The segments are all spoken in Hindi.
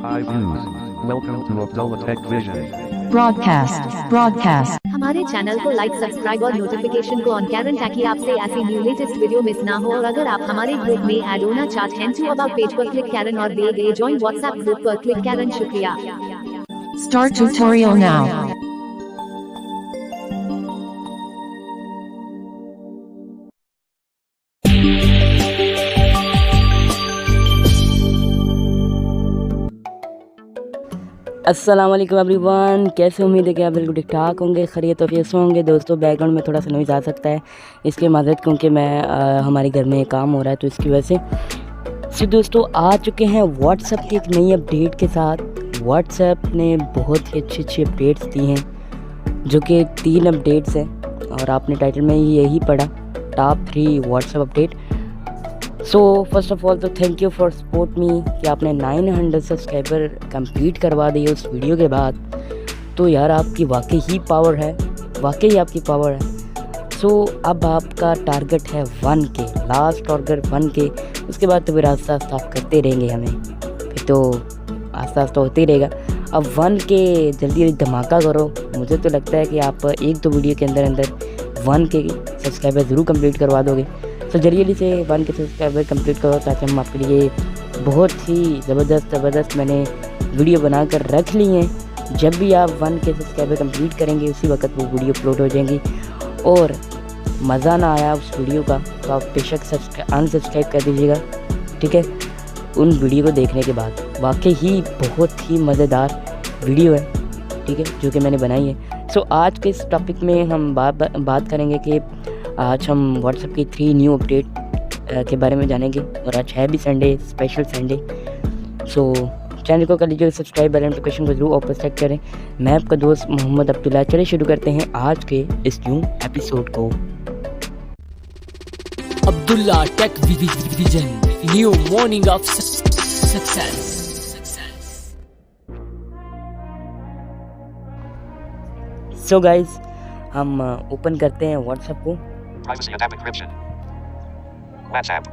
Hi views. Welcome to Abdullah Tech Vision. broadcast. हमारे चैनल को लाइक, सब्सक्राइब और नोटिफिकेशन को ऑन करें ताकि आपसे ऐसी न्यू लेटेस्ट वीडियो मिस ना हो। और अगर आप हमारे ग्रुप में ऐड होना चाहते हैं तो अबाउट पेज पर क्लिक करें और दिए गए ज्वाइन व्हाट्सएप ग्रुप पर क्लिक करें। शुक्रिया। Start tutorial now. अस्सलाम वालेकुम एवरीवन, कैसे उम्मीद है कि आप बिल्कुल ठीक ठाक होंगे, खैरियत और से होंगे। दोस्तों बैकग्राउंड में थोड़ा सा नॉइज़ आ सकता है, इसके माज़रत क्योंकि मैं हमारे घर में काम हो रहा है तो इसकी वजह से दोस्तों आ चुके हैं व्हाट्सएप की एक नई अपडेट के साथ। व्हाट्सएप ने बहुत ही अच्छी अपडेट्स दी हैं जो कि 3 अपडेट्स हैं और आपने टाइटल में यही पढ़ा, top 3 WhatsApp update. So first of all तो thank you for support me कि आपने 900 सब्सक्राइबर कंप्लीट करवा दिए उस वीडियो के बाद। तो यार आपकी वाकई ही पावर है, वाकई आपकी पावर है। सो अब आपका टारगेट है 1K, लास्ट टारगेट 1K। उसके बाद तो फिर आस्ता आस्ता आप करते रहेंगे, हमें फिर तो आस्ता आस्ता होते ही रहेगा। अब 1K जल्दी जल्दी धमाका करो। मुझे तो लगता है कि आप एक दो वीडियो के अंदर अंदर 1K सब्सक्राइबर ज़रूर कंप्लीट करवा दोगे। तो जल्दी से 1K सब्सक्राइबर कंप्लीट करो ताकि हम आपके लिए बहुत ही ज़बरदस्त मैंने वीडियो बनाकर रख ली हैं। जब भी आप 1K सब्सक्राइबर कंप्लीट करेंगे उसी वक्त वो वीडियो अपलोड हो जाएंगी। और मज़ा ना आया उस वीडियो का तो आप बेशक अनसब्सक्राइब कर दीजिएगा, ठीक है, उन वीडियो को देखने के बाद। वाकई ही बहुत ही मज़ेदार वीडियो है, ठीक है, जो कि मैंने बनाई है। सो आज के इस टॉपिक में हम बात करेंगे कि आज हम व्हाट्सएप की 3 न्यू अपडेट के बारे में जानेंगे। और आज है भी संडे, स्पेशल संडे। सो चैनल को कर लीजिए सब्सक्राइब, बेल नोटिफिकेशन को जरूर ऑन सेट करें। मैं आपका दोस्त मोहम्मद अब्दुल्ला। चलिए शुरू करते हैं आज के इस न्यू एपिसोड को। Abdullah Tech Vision, new morning of success. So guys हम ओपन करते हैं व्हाट्सएप को। Privacy and app encryption. WhatsApp.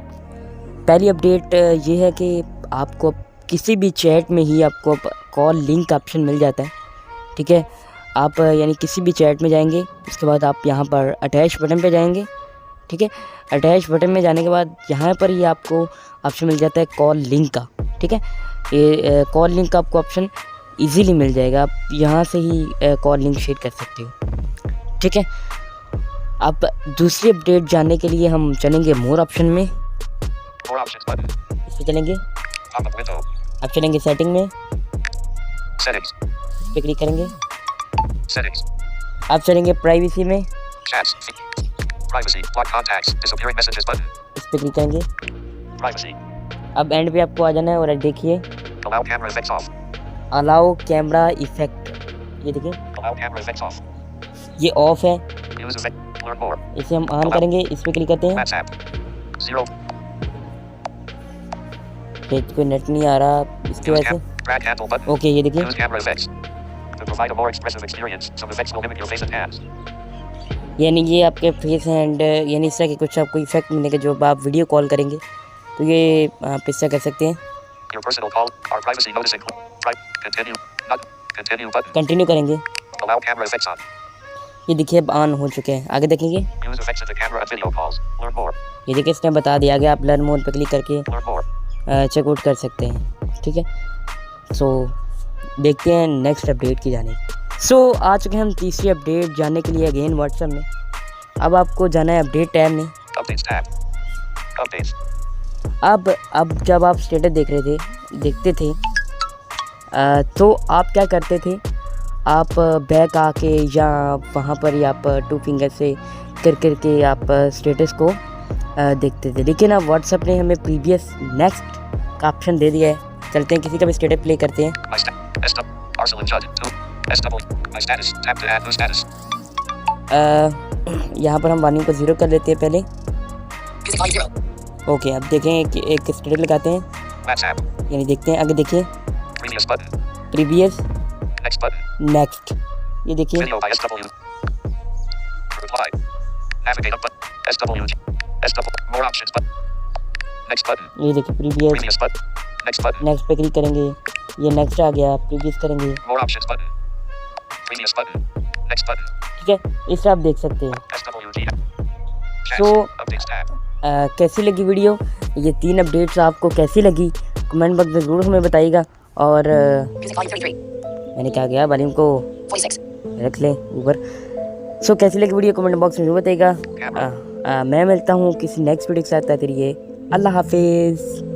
पहली अपडेट ये है कि आपको किसी भी चैट में ही आपको कॉल लिंक ऑप्शन मिल जाता है, ठीक है। आप यानी किसी भी चैट में जाएंगे, उसके बाद आप यहाँ पर अटैच बटन पे जाएंगे, ठीक है। अटैच बटन में जाने के बाद यहाँ पर ही आपको ऑप्शन मिल जाता है कॉल लिंक का, ठीक है। ये कॉल लिंक का आपको ऑप्शन इजीली मिल जाएगा, आप यहाँ से ही कॉल लिंक शेयर कर सकते हो, ठीक है। अब दूसरी अपडेट जानने के लिए हम चलेंगे मोर ऑप्शन में। More options button. इस पर चलेंगे, Pop-up window. अब चलेंगे सेटिंग में, Settings. इस पर क्लिक करेंगे। Settings. अब चलेंगे प्राइवेसी में, Chats. Privacy. Block contacts. Disappearing messages button. इस पर क्लिक करेंगे। Privacy. अब एंड पे आपको आ जाना है और देखिए Allow camera effects off. Allow camera effect, ये देखिए Allow camera effects off. ये ऑफ है, Use effect. Learn more. इसे हम ऑन करेंगे। इस पर क्लिक करते हैं। WhatsApp. 0. पेज पे नेट नहीं आ रहा इसकी Use वजह से। drag handle button. ओके ये देखिए Use camera effects. To provide a more expressive experience, some effects will mimic your face and hands. यानी ये आपके फेस हैंड यानी इस तरह के कुछ आपको इफेक्ट मिलेंगे जब आप वीडियो कॉल करेंगे, तो ये आप इससे कर सकते हैं। Your personal call. Our privacy notice include. Continue. Not. Continue button. Continue करेंगे, Allow camera effects on. ये देखिए अब ऑन हो चुके हैं। आगे देखेंगे, Use effects in the camera and video calls. Learn more. ये देखिए इसने बता दिया आगे आप लर्न मोड पर क्लिक करके Learn more. चेकआउट कर सकते हैं, ठीक है। सो देखते हैं नेक्स्ट अपडेट की जाने। सो आ चुके हैं हम तीसरी अपडेट जानने के लिए अगेन व्हाट्सएप में। अब आपको जाना है अपडेट टैब में। Updates tab. Updates. अब जब आप स्टेटस देखते थे तो आप क्या करते थे, आप बैक आके या वहाँ पर ही आप 2 फिंगर से करके आप स्टेटस को देखते थे। लेकिन अब व्हाट्सएप ने हमें प्रीवियस नेक्स्ट का ऑप्शन दे दिया है। चलते हैं किसी का भी स्टेटस प्ले करते हैं। My Arsalan Judd. 2. SW. My status. Tap to add new status. यहाँ पर हम वार्निंग को 0 कर लेते हैं पहले। ओके अब देखें कि एक स्टेटस लगाते हैं, WhatsApp. यानी देखते हैं। आगे देखिए Previous button. Previous Next button. Next, ये देखिए Video by SW. Reply. Navigate up button. SW. SW. More options button. Next button. ये देखिए previous Previous button. Next button. Next पे क्लिक करेंगे, ये नेक्स्ट आ गया, प्रीवियस करेंगे, More options button. Previous button. Next button. ठीक है, इस तरह आप देख सकते हैं। SWG. Chat. So, Updates tab. कैसी लगी वीडियो, ये 3 अपडेट्स आपको कैसी लगी कमेंट बॉक्स में ज़रूर हमें बताइएगा। और मैंने क्या किया, वॉल्यूम को रख लें ऊपर। सो कैसी लगी वीडियो कमेंट बॉक्स में ज़रूर बताइएगा। मैं मिलता हूँ किसी नेक्स्ट वीडियो के साथ, तब तक के लिए अल्लाह हाफिज़।